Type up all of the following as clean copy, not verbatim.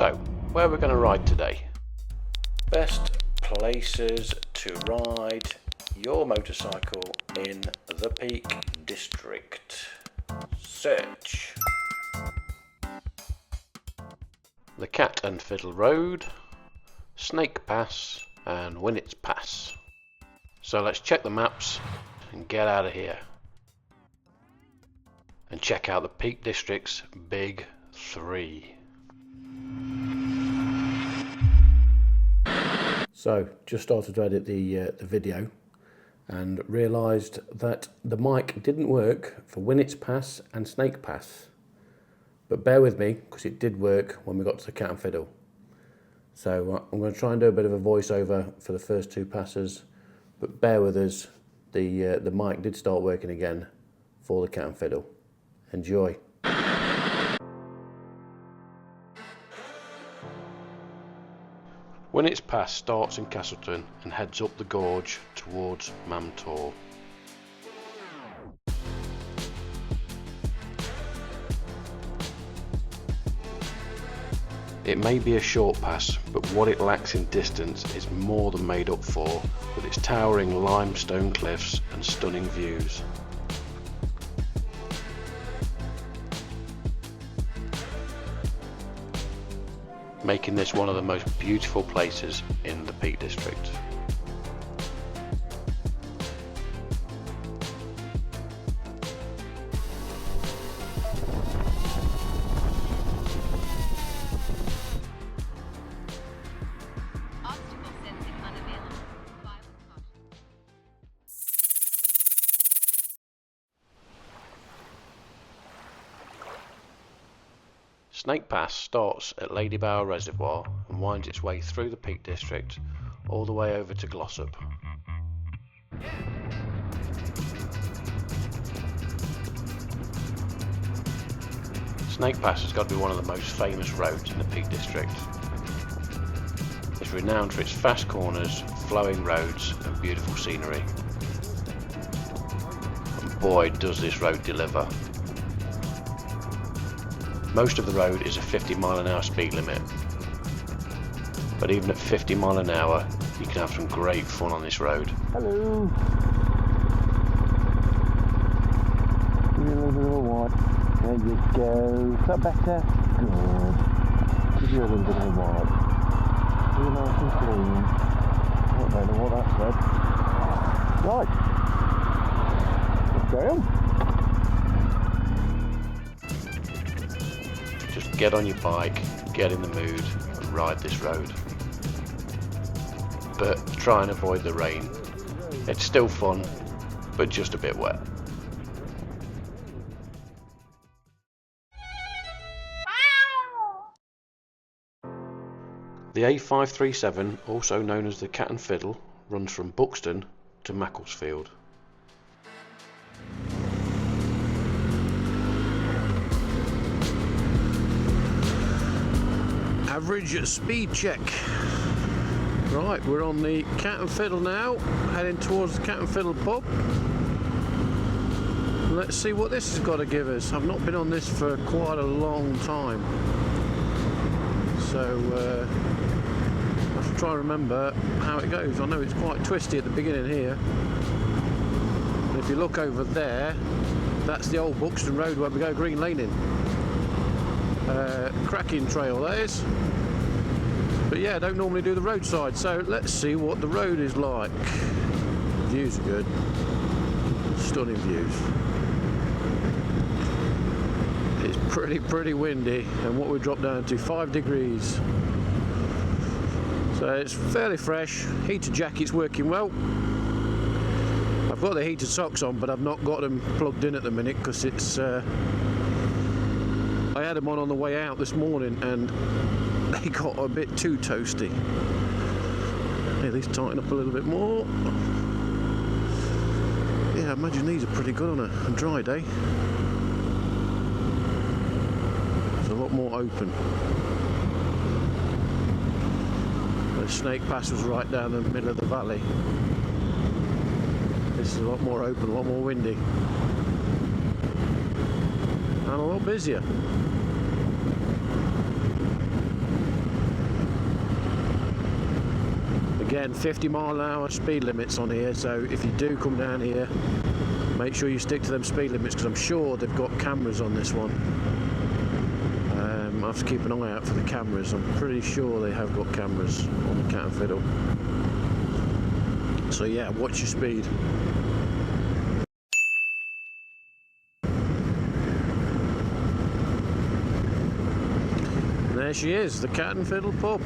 So, where are we going to ride today? Best places to ride your motorcycle in the Peak District. Search. The Cat and Fiddle Road, Snake Pass and Winnats Pass. So let's check the maps and get out of here. And check out the Peak District's Big 3. So, just started to edit the video and realised that the mic didn't work for Winnats Pass and Snake Pass. But bear with me, because it did work when we got to the Cat and Fiddle. So I'm going to try and do a bit of a voiceover for the first two passes, but bear with us, the mic did start working again for the Cat and Fiddle. Enjoy. Winnats Pass starts in Castleton and heads up the gorge towards Mamtor. It may be a short pass, but what it lacks in distance is more than made up for with its towering limestone cliffs and stunning views. Making this one of the most beautiful places in the Peak District. Snake Pass starts at Lady Bower Reservoir and winds its way through the Peak District all the way over to Glossop. Snake Pass has got to be one of the most famous roads in the Peak District. It's renowned for its fast corners, flowing roads and beautiful scenery. And boy, does this road deliver. Most of the road is a 50-mile-an-hour speed limit, but even at 50 miles an hour you can have some great fun on this road. Hello. Give you a little bit of a wipe. There you go. Is that better? Good. Give you a little bit of a wipe. Do you nice and clean? I don't know what that said. Right. Let's go on. Just get on your bike, get in the mood and ride this road. But try and avoid the rain. It's still fun, but just a bit wet. The A537, also known as the Cat and Fiddle, runs from Buxton to Macclesfield. Average speed check. Right, we're on the Cat and Fiddle now, heading towards the Cat and Fiddle pub. Let's see what this has got to give us. I've not been on this for quite a long time, so I have to try and remember how it goes. I know it's quite twisty at the beginning here, and if you look over there, that's the old Buxton Road where we go green laning. Cracking trail that is, but yeah, I don't normally do the roadside, so let's see what the road is like. Views are good, stunning views. It's pretty windy, and what we dropped down to 5 degrees, so it's fairly fresh. Heated jacket's working well. I've got the heated socks on, but I've not got them plugged in at the minute because it's I had them on the way out this morning and they got a bit too toasty. At least tighten up a little bit more. Yeah, I imagine these are pretty good on a dry day. It's a lot more open. The Snake Pass was right down the middle of the valley. This is a lot more open, a lot more windy. And a lot busier. again, 50-mile-an-hour speed limits on here, so if you do come down here, make sure you stick to them speed limits, because I'm sure they've got cameras on this one. I have to keep an eye out for the cameras. I'm pretty sure they have got cameras on the Cat and Fiddle. So yeah, watch your speed. There she is, the Cat and Fiddle pub.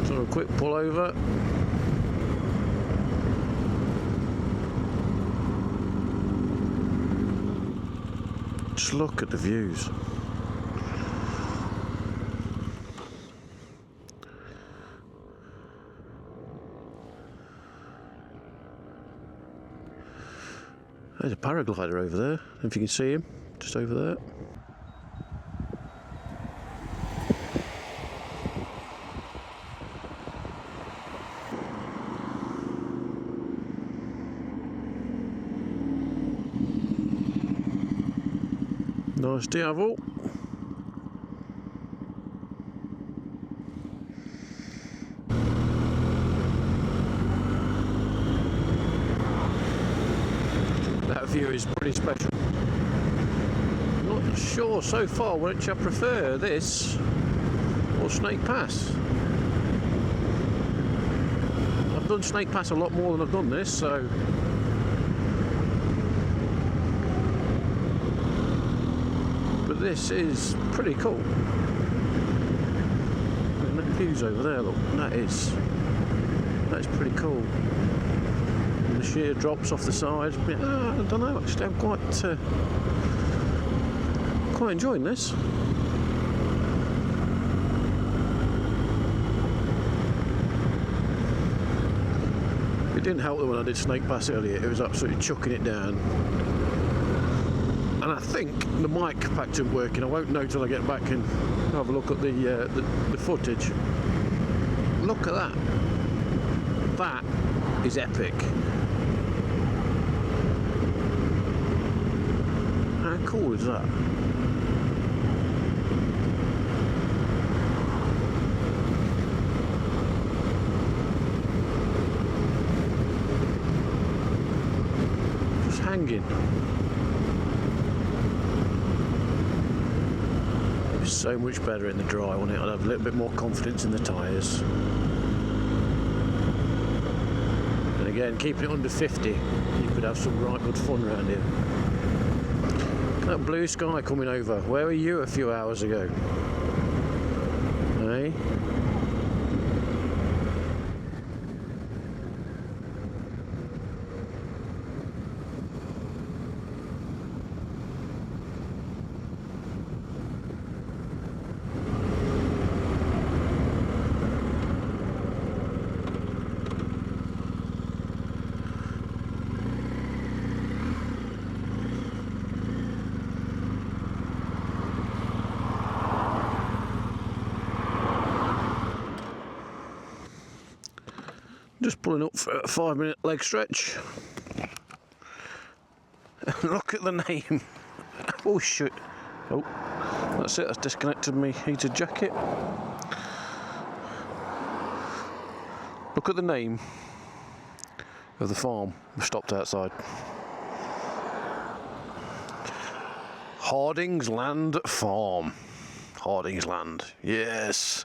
So a quick pull over. Just look at the views. There's a paraglider over there, if you can see him, just over there. Nice devil. That view is pretty special. Not sure so far which I prefer, this or Snake Pass. I've done Snake Pass a lot more than I've done this, so this is pretty cool. And that view's over there, look, that's pretty cool. And the sheer drops off the side. I don't know, actually I'm quite enjoying this. It didn't help that when I did Snake Pass earlier, it was absolutely chucking it down. And I think the mic pack isn't working. I won't know till I get back and have a look at the footage. Look at that. That is epic. How cool is that? Just hanging. So much better in the dry, wouldn't it? I'd have a little bit more confidence in the tyres. And again, keeping it under 50, you could have some right good fun around here. Look at that blue sky coming over. Where were you a few hours ago? Hey? Just pulling up for a 5-minute leg stretch. Look at the name. Oh shit. Oh, that's it, that's disconnected me heated jacket. Look at the name of the farm we stopped outside. Harding's Land Farm. Harding's Land, yes.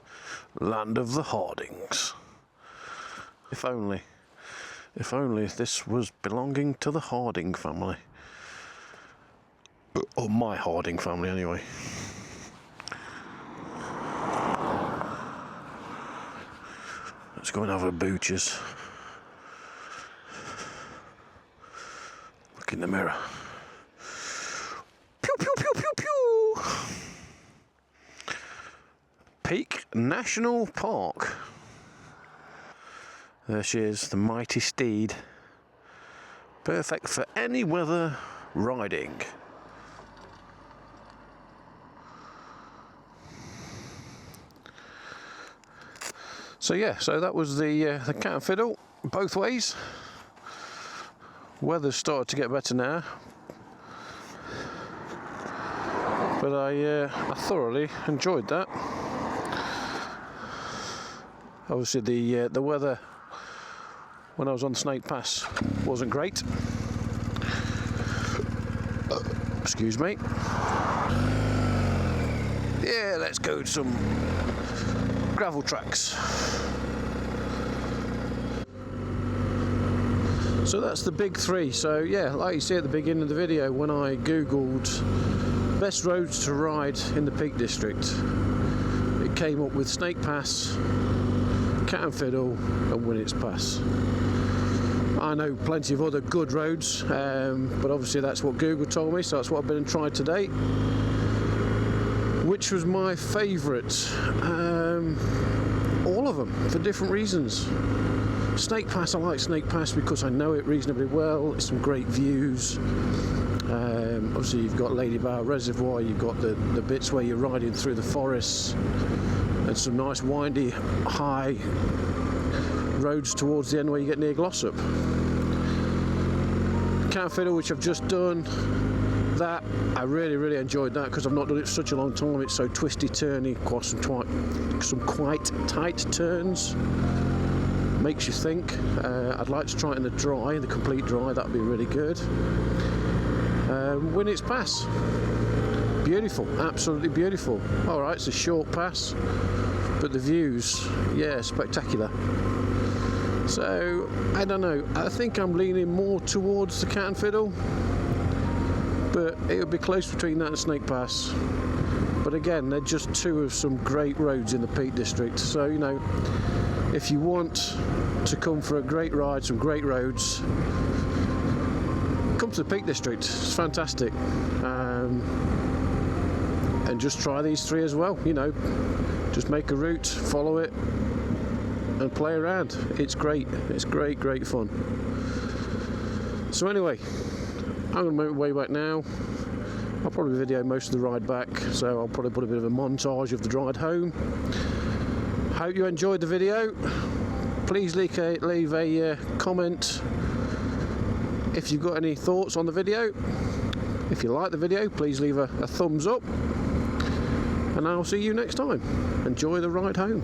Land of the Hardings. If only this was belonging to the Harding family. Or my Harding family, anyway. Let's go and have a butcher's. Look in the mirror. Pew, pew, pew, pew, pew. Peak National Park. There she is, the mighty steed. Perfect for any weather riding. So yeah, so that was the Cat and Fiddle, both ways. Weather's started to get better now. But I thoroughly enjoyed that. Obviously the weather when I was on Snake Pass wasn't great. Excuse me. Yeah, let's go to some gravel tracks. So that's the big three. So yeah, like you see at the beginning of the video, when I googled best roads to ride in the Peak District, it came up with Snake Pass, Cat and Fiddle and Winnats Pass. I know plenty of other good roads, but obviously that's what Google told me, so that's what I've been and tried today. Which was my favourite? All of them, for different reasons. Snake Pass, I like Snake Pass because I know it reasonably well. It's some great views. Obviously you've got Lady Bower Reservoir, you've got the bits where you're riding through the forests, and some nice windy, high roads towards the end where you get near Glossop. Cat and Fiddle, which I've just done, that I really enjoyed that because I've not done it for such a long time. It's so twisty, turny, some quite tight turns. Makes you think. I'd like to try it in the complete dry. That'd be really good. Winnats Pass, beautiful, absolutely beautiful. All right, it's a short pass, but the views, yeah, spectacular. So I don't know. I think I'm leaning more towards the Cat and Fiddle, but it would be close between that and Snake Pass. But again, they're just two of some great roads in the Peak District. So you know, if you want to come for a great ride, some great roads, come to the Peak District. It's fantastic. And just try these three as well. You know, just make a route, follow it, and play around. It's great. It's great fun. So anyway, I'm going to make my way back now. I'll probably video most of the ride back, so I'll probably put a bit of a montage of the ride home. Hope you enjoyed the video. Please leave a comment if you've got any thoughts on the video. If you like the video, please leave a thumbs up, and I'll see you next time. Enjoy the ride home.